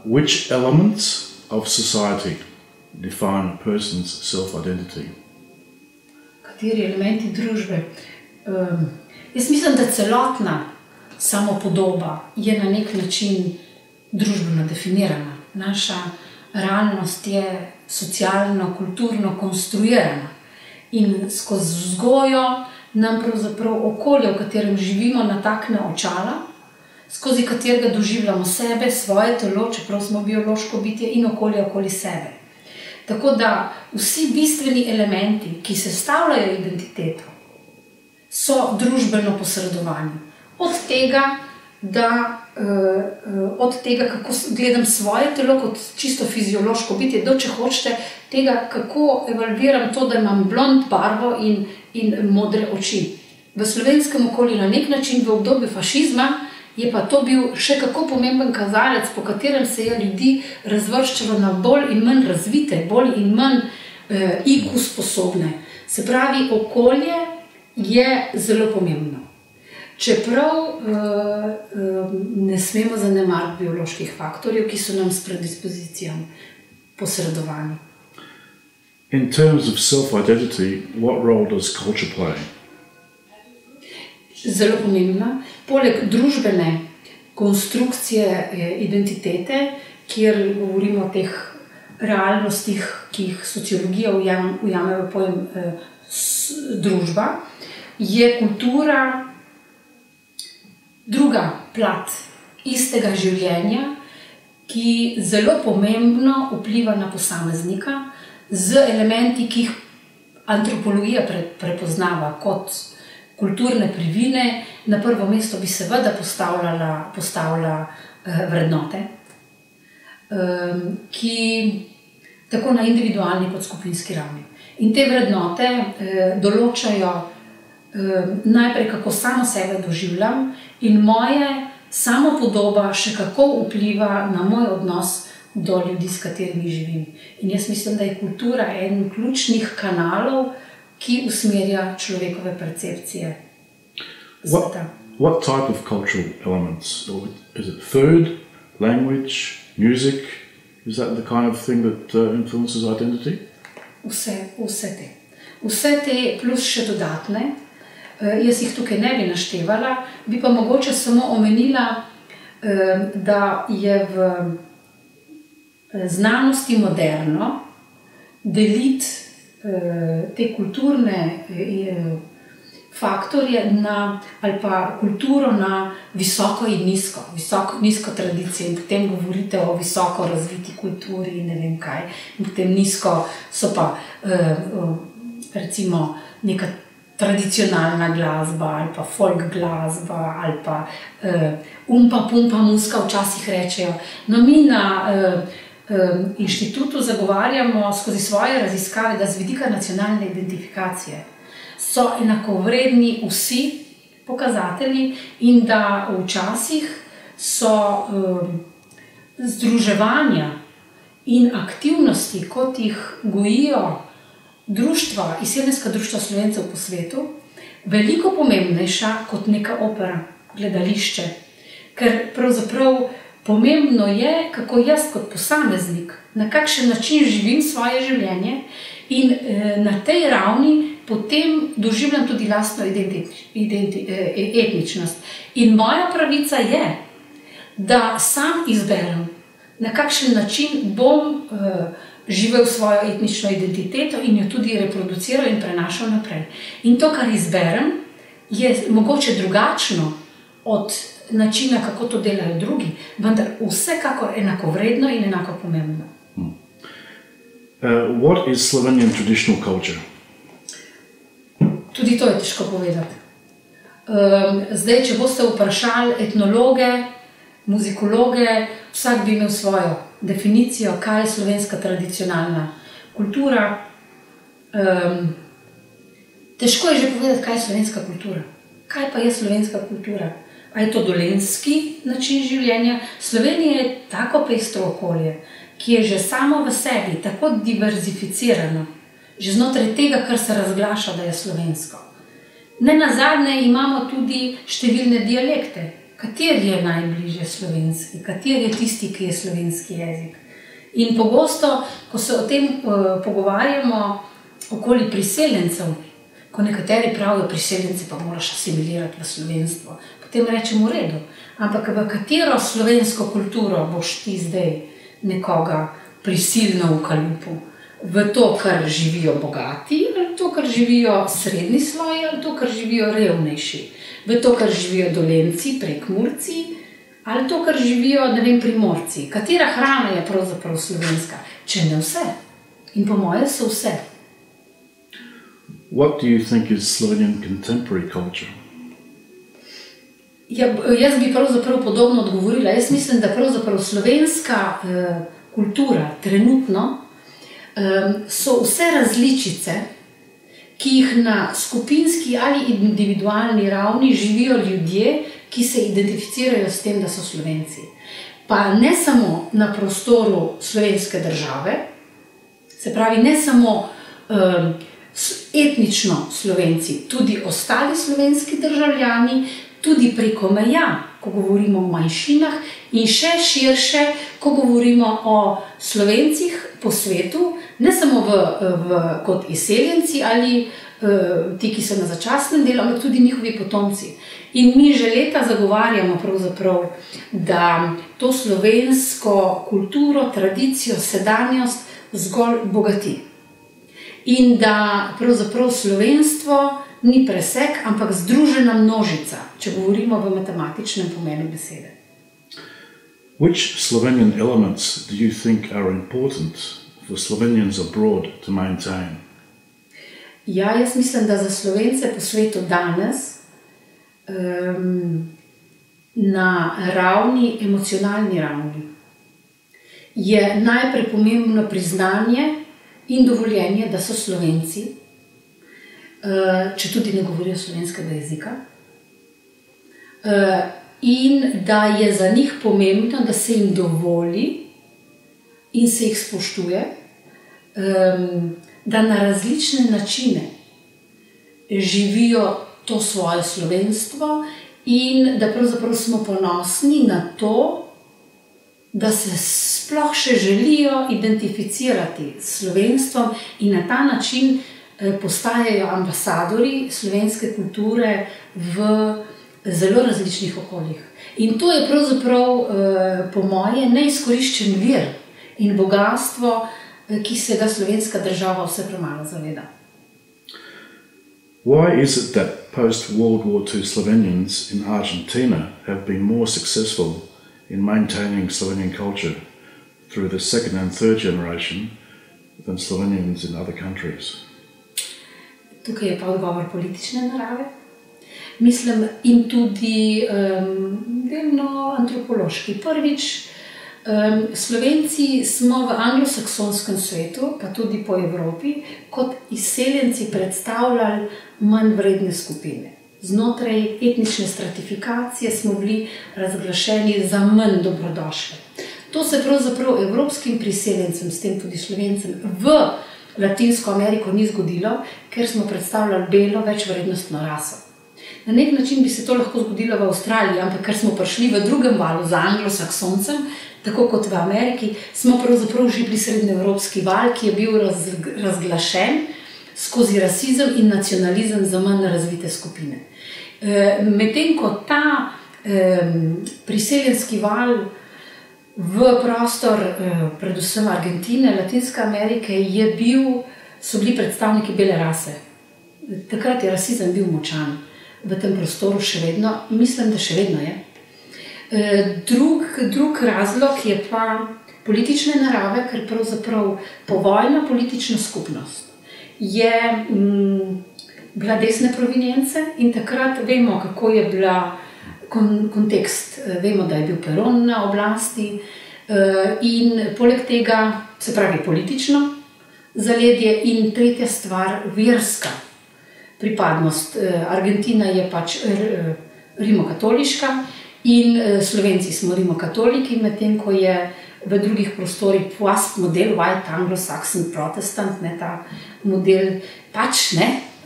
Which elements of society define a person's self-identity? Kateri elementi družbe? Jaz mislim, da celotna samopodoba je na nek način družbeno definirana. Naša realnost je socialno, kulturno konstruirana in skozi vzgojo nam pravzaprav okolje, v katerem živimo, natakne očala, skozi katerega doživljamo sebe, svoje telo, čeprav smo biološko bitje, in okolje okoli sebe. Tako da vsi bistveni elementi, ki sestavljajo identiteto, so družbeno posredovani. Od tega, kako gledam svoje telo kot čisto fiziološko bitje, do, če hočete, tega, kako evalviram to, da imam blond barvo in modre oči. V slovenskem okolju na nek način v obdobju fašizma je pa to bil še kako pomemben kazalec, po katerem se je ljudi razvrščalo na bolj in manj razvite, bolj in manj IQ sposobne. Se pravi, okolje je zelo pomembno. Čeprav ne smemo zanemariti bioloških faktorjev, ki so nam s predispozicijami posredovani. In terms of self-identity, what role does culture play? Zelo pomembna. Poleg družbene konstrukcije identitete, kjer govorimo o teh realnostih, ki jih sociologija ujame v pojem družba, je kultura druga plat istega življenja, ki zelo pomembno vpliva na posameznika z elementi, ki jih antropologija prepoznava kot kulturne privine. Na prvo mesto bi seveda postavila vrednote, ki tako na individualni kot skupinski ravni. In te vrednote določajo najprej, kako samo sebe doživljam, in moje samopodoba še kako vpliva na moj odnos do ljudi, s katerimi živim. In jaz mislim, da je kultura eden ključnih kanalov, ki usmerja človekove percepcije sveta. What type of cultural elements? Is it food, language, music? Is that the kind of thing that influences identity? Vse te. Vse te plus še dodatne. Jaz jih tukaj ne bi naštevala, bi pa mogoče samo omenila, da je v znanosti moderno deliti te kulturne faktorje ali pa kulturo na visoko in nizko. Nizko tradicijo in potem govorite o visoko razviti kulturi in ne vem kaj. In potem nizko so pa recimo neka tradicionalna glasba ali pa folk glasba ali pa umpa pumpa muska včasih rečejo. No, mi na inštitutu zagovarjamo skozi svoje raziskave, da z vidika nacionalne identifikacije so enakovredni vsi pokazatelji in da včasih so združevanja in aktivnosti, kot jih gojijo društva, izseljenska društva Slovencev po svetu, veliko pomembnejša kot neka opera, gledališče. Ker pravzaprav pomembno je, kako jaz kot posameznik, na kakšen način živim svoje življenje in na tej ravni potem doživljam tudi lastno etničnost. In moja pravica je, da sam izberem, na kakšen način bom živel svojo etnično identiteto in jo tudi reproduciral in prenašal naprej. In to, kar izberem, je mogoče drugačno od načina, kako to delajo drugi, vendar vsekakor enakovredno in enako pomembno. What is Slovenian traditional culture? Tudi to je težko povedati. Zdaj, če boste vprašali etnologe, muzikologe, vsak bi imel svojo definicijo, kaj je slovenska tradicionalna kultura. Težko je že povedati, kaj je slovenska kultura. Kaj pa je slovenska kultura? A je to dolenjski način življenja? Slovenija je tako pestro okolje, ki je že samo v sebi tako diverzificirano, že znotraj tega, kar se razglaša, da je slovensko. Nenazadnje imamo tudi številne dialekte, kateri je najbližje slovenski, kateri je tisti, ki je slovenski jezik. In pogosto, ko se o tem pogovarjamo okoli priseljencev, ko nekateri pravijo, priseljenci pa moraš asimilirati v slovenstvo, potem rečemo v redu, ampak v katero slovensko kulturo boš ti zdaj nekoga prisilno vkalupil? V to, kar živijo bogati, ali to, kar živijo srednji sloj, ali to, kar živijo revnejši? V to, kar živijo Dolenci, Prekmurci, ali to, kar živijo, ne vem, Primorci? Katera hrana je pravzaprav slovenska? Če ne vse. In po moje so vse. What do you think is Slovenian contemporary culture? Ja, jaz bi pravzaprav podobno odgovorila. Jaz mislim, da pravzaprav slovenska kultura trenutno so vse različice, ki jih na skupinski ali individualni ravni živijo ljudje, ki se identificirajo s tem, da so Slovenci. Pa ne samo na prostoru slovenske države, se pravi ne samo etnično Slovenci, tudi ostali slovenski državljani, tudi preko meja, ko govorimo o manjšinah, in še širše, ko govorimo o Slovencih po svetu, ne samo kot izseljenci ali ti, ki so na začasnem delu, ampak tudi njihovi potomci. In mi že leta zagovarjamo pravzaprav, da to slovensko kulturo, tradicijo, sedanjost zgolj bogati. In da pravzaprav slovenstvo ni presek, ampak združena množica, če govorimo v matematičnem pomenu besede. Which Slovenian elements do you think are important for Slovenians abroad to maintain? Ja, jaz mislim, da za Slovence po svetu danes na emocionalni ravni je najprej pomembno priznanje in dovoljenje, da so Slovenci, če tudi ne govorijo slovenskega jezika, in da je za njih pomembno, da se jim dovoli in se jih spoštuje, da na različne načine živijo to svoje slovenstvo in da pravzaprav smo ponosni na to, da se sploh še želijo identificirati s slovenstvom in na ta način postajajo ambasadori slovenske kulture v zelo različnih okoljih. In to je pravzaprav po moje neizkoriščen vir in bogatstvo, ki se ga slovenska država vse premalo zaveda. Why is it that post-World War II Slovenians in Argentina have been more successful in maintaining Slovenian culture through the second and third generation than Slovenians in other countries? Tukaj je pa odgovor politične narave. Mislim, in tudi delno antropološki. Prvič, Slovenci smo v anglosaksonskem svetu, pa tudi po Evropi, kot izseljenci predstavljali manj vredne skupine. Znotraj etnične stratifikacije smo bili razglašeni za manj dobrodošle. To se pravzaprav evropskim priseljencem, s tem tudi Slovencem, v Latinsko Ameriko ni zgodilo, ker smo predstavljali belo večvrednostno raso. Na nek način bi se to lahko zgodilo v Avstraliji, ampak ker smo prišli v drugem valu za anglosaksoncem, tako kot v Ameriki, smo pravzaprav že bili srednjeevropski val, ki je bil razglašen skozi rasizem in nacionalizem za manj razvite skupine. Medtem ko ta priseljenski val v prostor, predvsem Argentine, Latinske Amerike, so bili predstavniki bele rase. Takrat je rasizem bil močan v tem prostoru še vedno, mislim, da še vedno je. Drug razlog je pa politične narave, ker pravzaprav povojna politična skupnost je bila desne provenience in takrat vemo, kako je bila kontekst. Vemo, da je bil Peron na oblasti in poleg tega, se pravi politično zaledje in tretja stvar, verska pripadnost. Argentina je pač rimokatoliška in Slovenci smo rimokatoliki, medtem ko je v drugih prostorih PWASP model, White Anglo-Saxon Protestant, ta model pač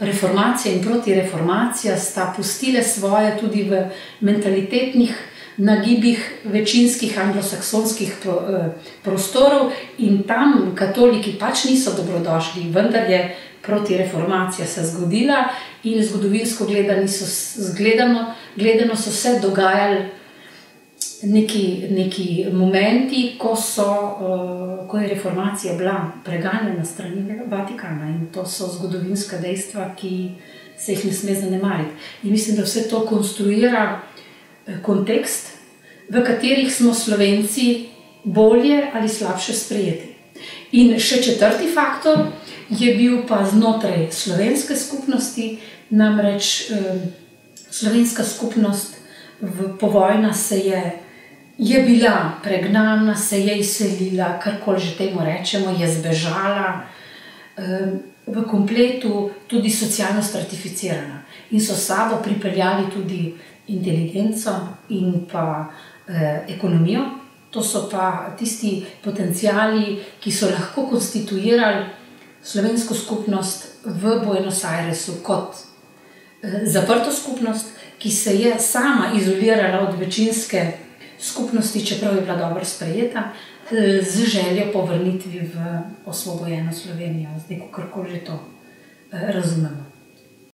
reformacija in protireformacija sta pustile svoje tudi v mentalitetnih nagibih večinskih anglosaksonskih prostorov in tam katoliki pač niso dobrodošli, vendar je protireformacija se zgodila in zgodovinsko gledano so se dogajali neki momenti, ko je reformacija bila preganjena strani Vatikana in to so zgodovinska dejstva, ki se jih ne sme zanemariti. In mislim, da vse to konstruira kontekst, v katerih smo Slovenci bolje ali slabše sprejeti. In še četrti faktor je bil pa znotraj slovenske skupnosti, namreč slovenska skupnost povojna je bila pregnana, se je izselila, karkoli že temu rečemo, je zbežala, v kompletu tudi socialno stratificirana. In so s sabo pripeljali tudi inteligenco in pa ekonomijo. To so pa tisti potenciali, ki so lahko konstituirali slovensko skupnost v Buenos Airesu kot zaprto skupnost, ki se je sama izolirala od večinske skupnosti, čeprav je bila dobro sprejeta, z željo po vrnitvi v osvobojeno Slovenijo. Zdaj, kakorkoli že to razumemo.